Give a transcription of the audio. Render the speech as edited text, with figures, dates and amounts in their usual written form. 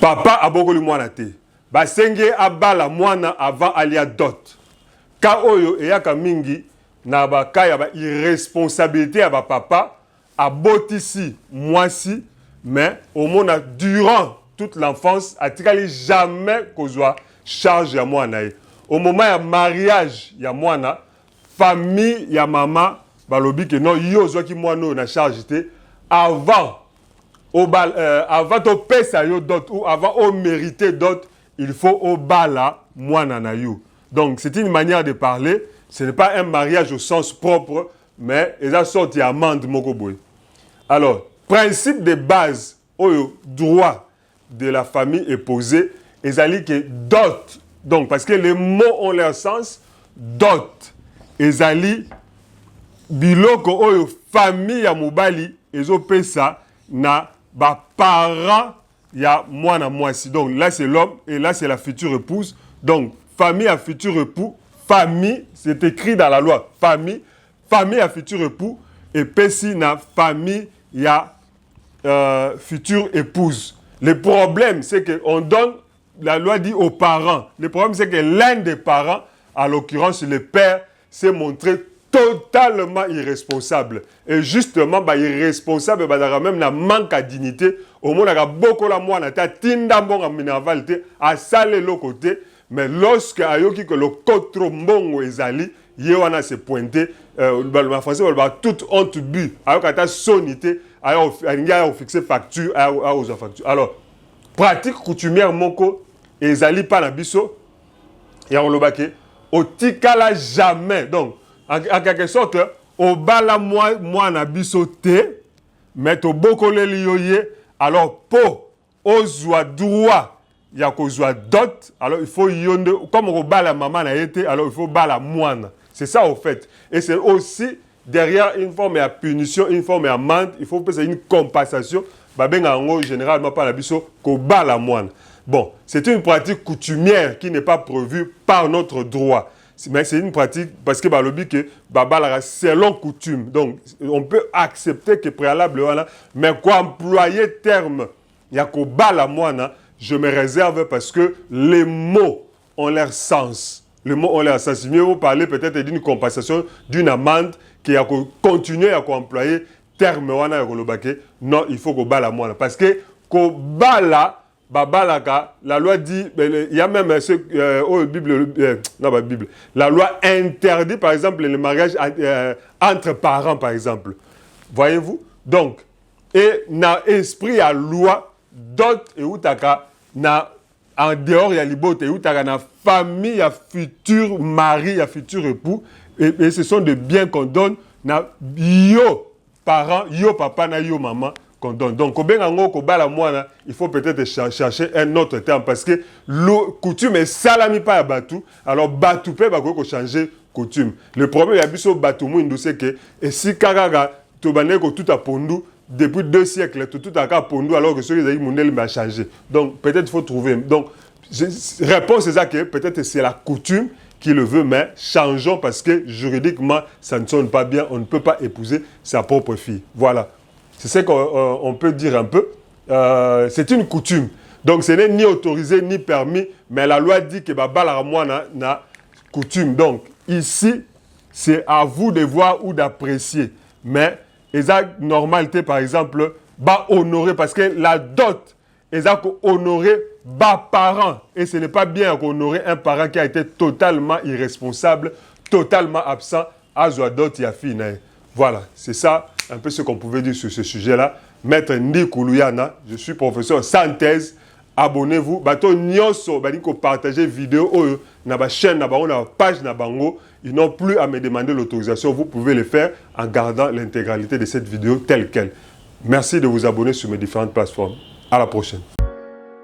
Papa abokoli mwana te. Basenge abala mwana avant alia dot. Ka oyo eyaka mingi na baka ya ba irresponsabilité ya ba papa abotisi mwasi mais au moins durant toute l'enfance atikali jamais kozwa charge ya mwana ye. Au moment ya mariage ya mwana famille ya mama balobi que non yo zwaki mwana oyo na charge te avant avant to pesa yo dot ou avant au mériter dot il faut au bala mwana na yo. Donc c'est une manière de parler, ce n'est pas un mariage au sens propre mais ils ont sorti amende moko boy. Alors principe de base au droit de la famille est posé ezali que dot. Donc parce que les mots ont leur sens dot ezali biloko oyo famille ya mobali ezopesa na ba parents ya mwana mwasi. Donc là c'est l'homme et là c'est la future épouse. Donc famille à futur époux, famille c'est écrit dans la loi, famille à futur époux et pesi na famille ya future épouse. Le problème c'est que on donne, la loi dit aux parents. Le problème c'est que l'un des parents, à l'occurrence le père, s'est montré totalement irresponsable. Et justement, irresponsable, même na manque à dignité. Au moins, il y a beaucoup de gens qui ont tinda mbonga minervalite à saler le côté. Mais lorsque ayoki que le contre mbongo ezali, yewana se pointé, le français va toute honte bu. Ayoka ta sonité, ayoka fixer facture, ayoka facture. Alors, pratique coutumière moko ezali pa na biso, ya olobake, otikala jamais. Donc, en quelque sorte, au bala moi na biso te, mais to bokole liyoye, alors po ozwa droit ya kozwa dot, alors il faut yonde, comme au bala maman na été, alors il faut bala moine. C'est ça au fait. Et c'est aussi derrière une forme de punition, une forme d'amende, il faut faire une compensation. Babenga ngo généralement par la biso ko bala moine. Bon, c'est une pratique coutumière qui n'est pas prévue par notre droit. Mais c'est une pratique parce que balobi que babala selon coutume. Donc on peut accepter que préalablement, mais quoi employer terme yako bala moana, je me réserve parce que les mots ont leur sens. Les mots ont leur sens. Mieux vous parler peut-être d'une compensation, d'une amende qui a continué à employer terme wana yako lobake. Non, il faut ko bala moana parce que ko bala babalaka, la loi dit, il y a même ce Bible, non pas Bible. La loi interdit par exemple le mariage entre parents par exemple. Voyez-vous? Donc, et na esprit à loi dot et outaka na en dehors ya libote outaka na famille ya futur mari ya futur époux et ce sont des biens qu'on donne na yo parents, yo papa na yo maman. Donc, il faut peut-être chercher un autre terme parce que le coutume est salami pas à Batou. Alors, Batou peut changer coutume. Le problème, il y a Batou Mouindou, c'est que si Karaga, Tobaneko, tout a pondu, depuis 2 siècles, tout a pondu, alors que ceux qui ont dit a changé. Donc, peut-être il faut trouver. Donc, réponse c'est ça que peut-être c'est la coutume qui le veut, mais changeons parce que juridiquement, ça ne sonne pas bien. On ne peut pas épouser sa propre fille. Voilà. C'est ce qu'on peut dire un peu. C'est une coutume. Donc, ce n'est ni autorisé ni permis, mais la loi dit que babala moi na coutume. Donc, ici, c'est à vous de voir ou d'apprécier. Mais, exact normalité, par exemple, ba honorer, parce que la dot, exact honorer ba parent. Et ce n'est pas bien honorer un parent qui a été totalement irresponsable, totalement absent, à dot ya fine. Voilà, c'est ça un peu ce qu'on pouvait dire sur ce sujet-là. Maître Ndikou Luyana, je suis professeur sans thèse. Abonnez-vous. Bato nyonso, badiko partager vidéo na ba chaîne na bango na page na bango. Ils n'ont plus à me demander l'autorisation. Vous pouvez le faire en gardant l'intégralité de cette vidéo telle quelle. Merci de vous abonner sur mes différentes plateformes. À la prochaine.